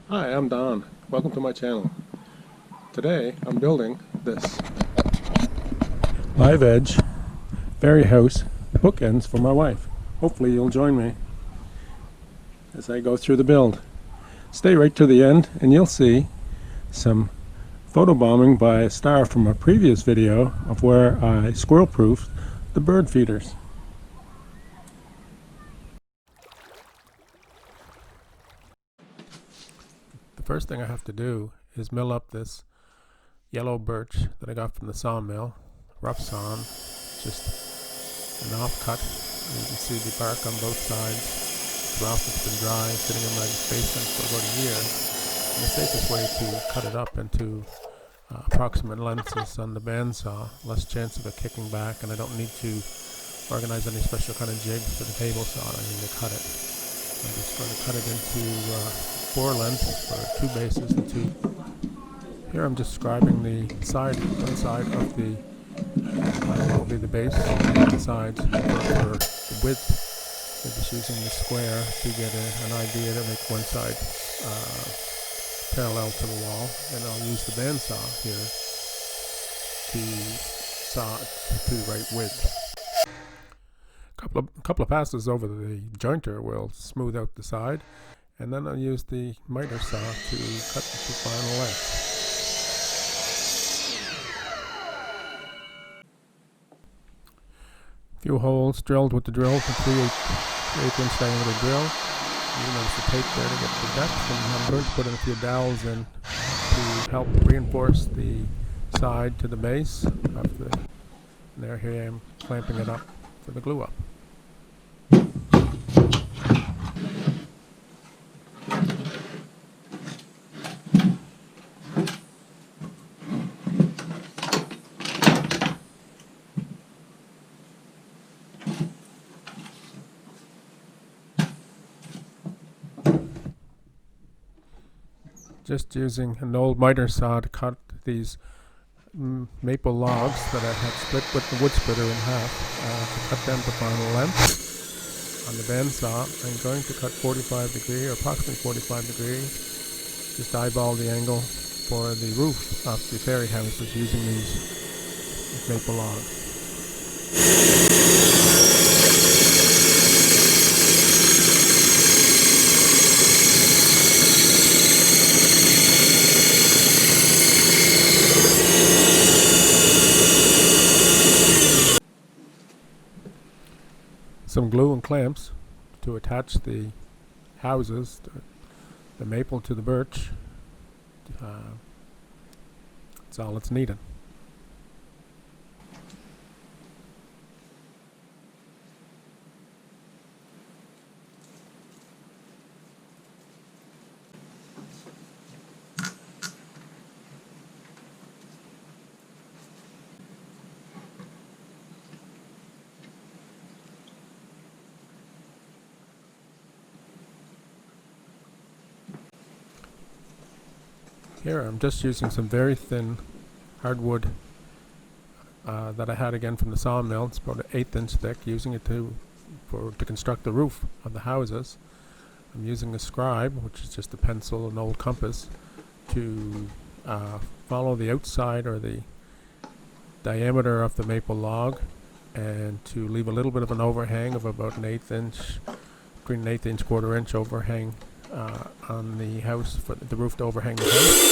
Hi, I'm Don. Welcome to my channel. Today I'm building this live edge fairy house bookends for my wife. Hopefully you'll join me as I go through the build. Stay right to the end and you'll see some photobombing by a star from a previous video of where I squirrel proofed the bird feeders. The first thing I have to do is mill up this yellow birch that I got from the sawmill, rough sawn, just an offcut. You can see the bark on both sides. The rough has been dry, sitting in my basement for about a year. And the safest way to cut it up into approximate lengths is on the bandsaw. Less chance of it kicking back, and I don't need to organize any special kind of jig for the table saw. I need to cut it. I'm just going to cut it into 4 lengths for 2 bases and 2. Here I'm describing the one side of the will be the base, and the sides for the width. I'm just using the square to get an idea to make one side parallel to the wall, and I'll use the bandsaw here to saw to the right width. A couple of passes over the jointer will smooth out the side, and then I'll use the miter saw to cut the final length. Few holes drilled with the drill, for 3/8 inch diameter drill. You notice the tape there to get the depth, and I'm going to put in a few dowels in to help reinforce the side to the base of the. And there, here I am clamping it up for the glue up. Just using an old miter saw to cut these maple logs that I had split with the wood splitter in half to cut them to final length. On the bandsaw, I'm going to cut 45 degree or approximately 45 degrees. Just eyeball the angle for the roof of the fairy houses using these maple logs. Some glue and clamps to attach the houses, the maple to the birch. That's all that's needed. Here I'm just using some very thin hardwood that I had again from the sawmill. It's about an 1/8 inch thick, using it to construct the roof of the houses. I'm using a scribe, which is just a pencil, an old compass, to follow the outside or the diameter of the maple log, and to leave a little bit of an overhang of about an 1/8 inch, between an 1/8 inch, 1/4 inch overhang on the house, for the roof to overhang the house.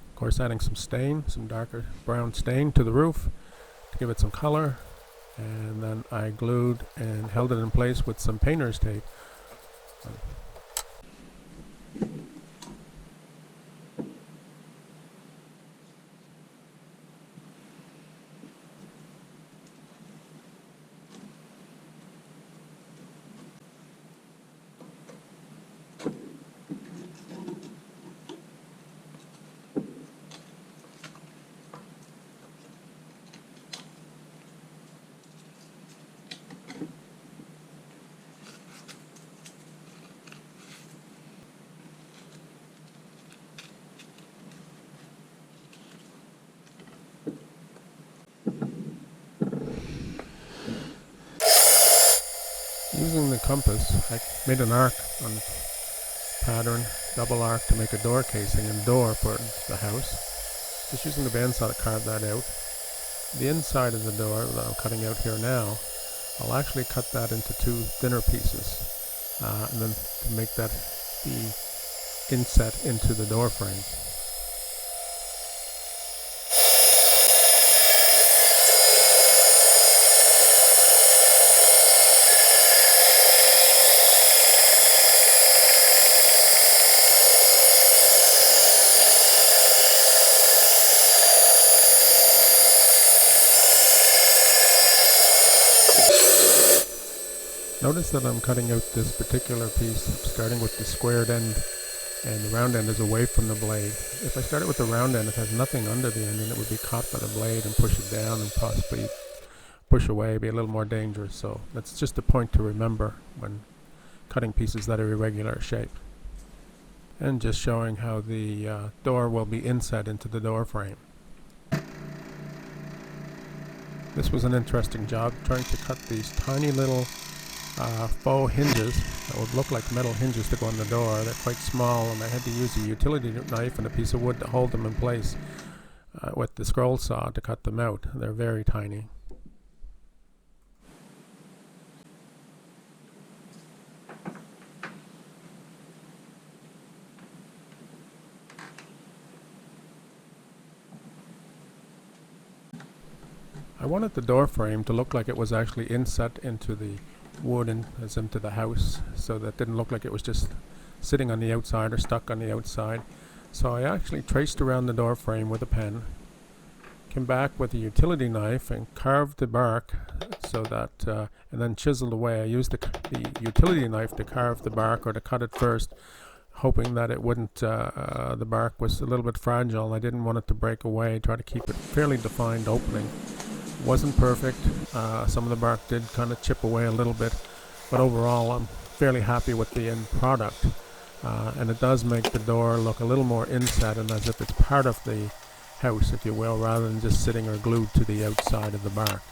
Of course, adding some darker brown stain to the roof to give it some color, and then I glued and held it in place with some painter's tape. compass, I made an arc on pattern, double arc to make a door casing and door for the house. Just using the bandsaw to carve that out. The inside of the door that I'm cutting out here now, I'll actually cut that into two thinner pieces, and then to make that the inset into the door frame. Notice that I'm cutting out this particular piece, starting with the squared end, and the round end is away from the blade. If I started with the round end, it has nothing under the end, and it would be caught by the blade and push it down and possibly push away, be a little more dangerous. So that's just a point to remember when cutting pieces that are irregular shape. And just showing how the door will be inset into the door frame. This was an interesting job, trying to cut these tiny little faux hinges that would look like metal hinges to go on the door. They're quite small, and I had to use a utility knife and a piece of wood to hold them in place with the scroll saw to cut them out. They're very tiny. I wanted the door frame to look like it was actually inset into the wood and as into the house, so that didn't look like it was just sitting on the outside or stuck on the outside. So I actually traced around the door frame with a pen, came back with a utility knife and carved the bark so that and then chiseled away. I used the utility knife to carve the bark, or to cut it first, hoping that it wouldn't the bark was a little bit fragile. I didn't want it to break away. Try to keep it fairly defined opening. Wasn't perfect. Some of the bark did kind of chip away a little bit, but overall I'm fairly happy with the end product, and it does make the door look a little more inset and as if it's part of the house, if you will, rather than just sitting or glued to the outside of the bark.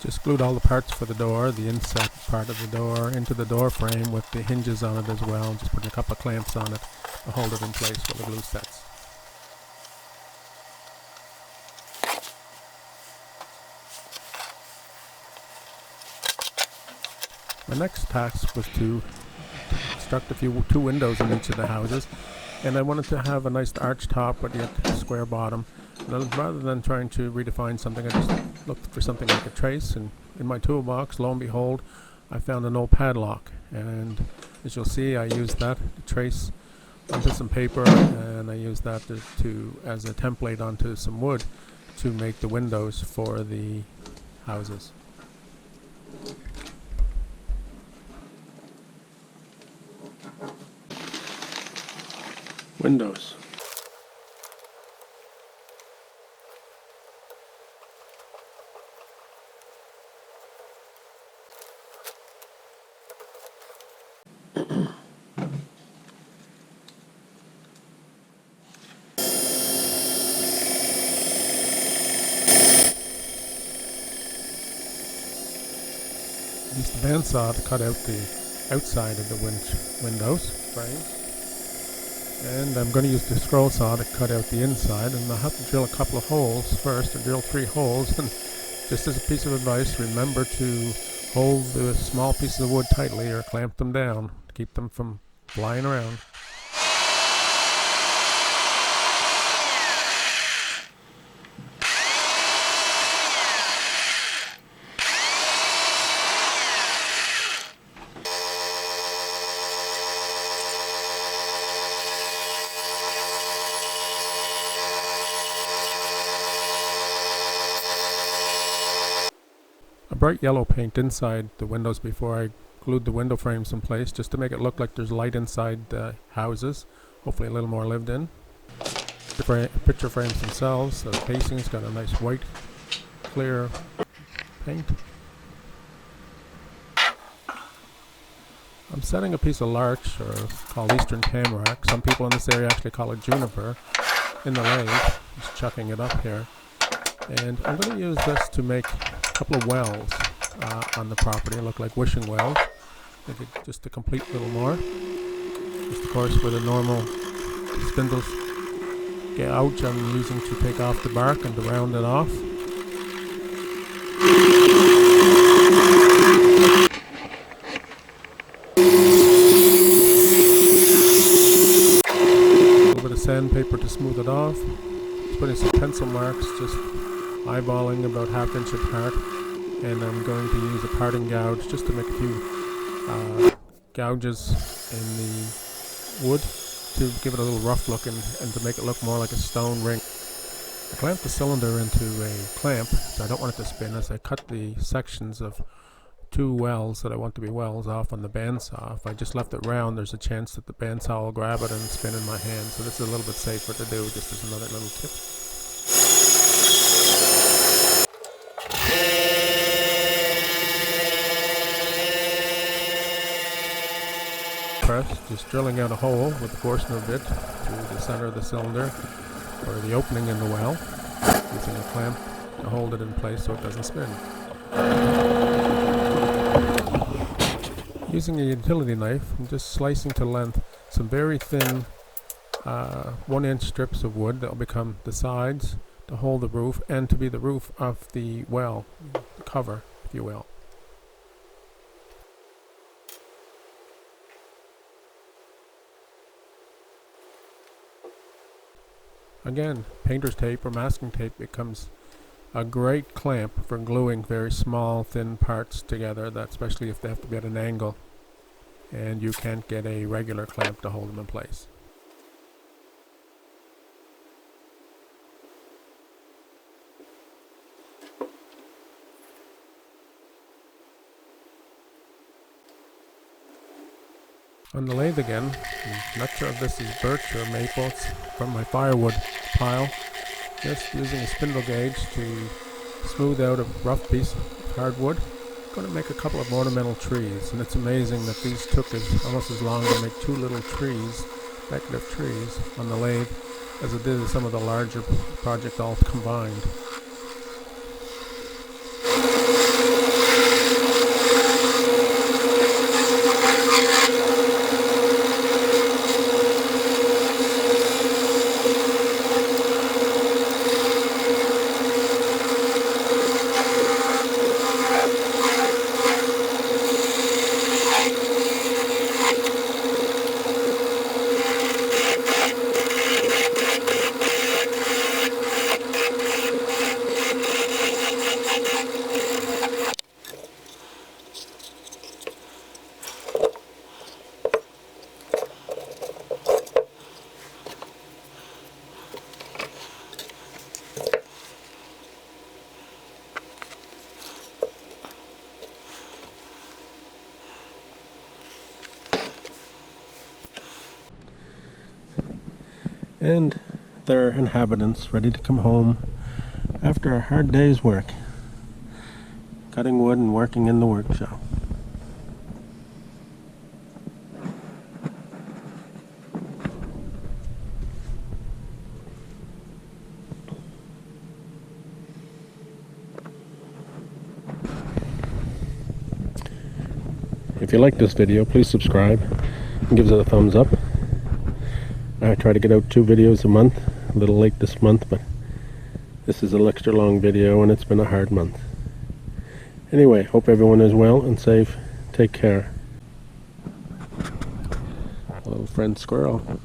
Just glued all the parts for the door, the inset part of the door, into the door frame with the hinges on it as well, and just put a couple of clamps on it to hold it in place while the glue sets. My next task was to construct two windows in each of the houses, and I wanted to have a nice arch top but yet a square bottom. And rather than trying to redefine something, I just looked for something like a trace, and in my toolbox, lo and behold, I found an old padlock, and as you'll see, I used that to trace onto some paper, and I used that to as a template onto some wood to make the windows for the houses. Windows. Used the bandsaw to cut out the outside of the windows frames. And I'm going to use the scroll saw to cut out the inside, and I'll have to drill a couple of holes first, or drill 3 holes. And just as a piece of advice, remember to hold the small pieces of wood tightly or clamp them down to keep them from flying around. Bright yellow paint inside the windows before I glued the window frames in place, just to make it look like there's light inside the houses, hopefully a little more lived in. The picture frames themselves, the casing's got a nice white clear paint. I'm setting a piece of larch, or called eastern tamarack, some people in this area actually call it juniper, in the lathe. Just chucking it up here, and I'm going to use this to make a couple of wells. on the property. They look like wishing wells. Maybe just to complete a little more. Just of course with a normal spindle gouge I'm using to take off the bark and to round it off. A little bit of sandpaper to smooth it off. Just putting some pencil marks, just eyeballing about 1/2 inch apart. And I'm going to use a parting gouge just to make a few gouges in the wood to give it a little rough look and to make it look more like a stone ring. I clamped the cylinder into a clamp, so I don't want it to spin, as I cut the sections of 2 wells that I want to be wells off on the bandsaw. If I just left it round, there's a chance that the bandsaw will grab it and spin in my hand, so this is a little bit safer to do, just as another little tip. Press, just drilling out a hole with the Forstner bit through the center of the cylinder or the opening in the well, using a clamp to hold it in place so it doesn't spin. Using a utility knife, I'm just slicing to length some very thin 1-inch strips of wood that will become the sides to hold the roof and to be the roof of the well, the cover, if you will. Again, painter's tape or masking tape becomes a great clamp for gluing very small, thin parts together, that especially if they have to be at an angle and you can't get a regular clamp to hold them in place. On the lathe again, I'm not sure if this is birch or maple, it's from my firewood pile. Just using a spindle gauge to smooth out a rough piece of hardwood. I'm going to make a couple of ornamental trees, and it's amazing that these took almost as long to make 2 little trees, decorative trees, on the lathe as it did with some of the larger project all combined. And their inhabitants ready to come home after a hard day's work, cutting wood and working in the workshop. If you like this video, please subscribe and give it a thumbs up. I try to get out 2 videos a month, a little late this month, but this is an extra long video and it's been a hard month. Anyway, hope everyone is well and safe. Take care. A little friend squirrel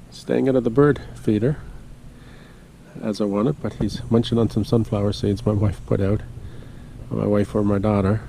staying out of the bird feeder as I wanted, but he's munching on some sunflower seeds my wife put out. My wife or my daughter.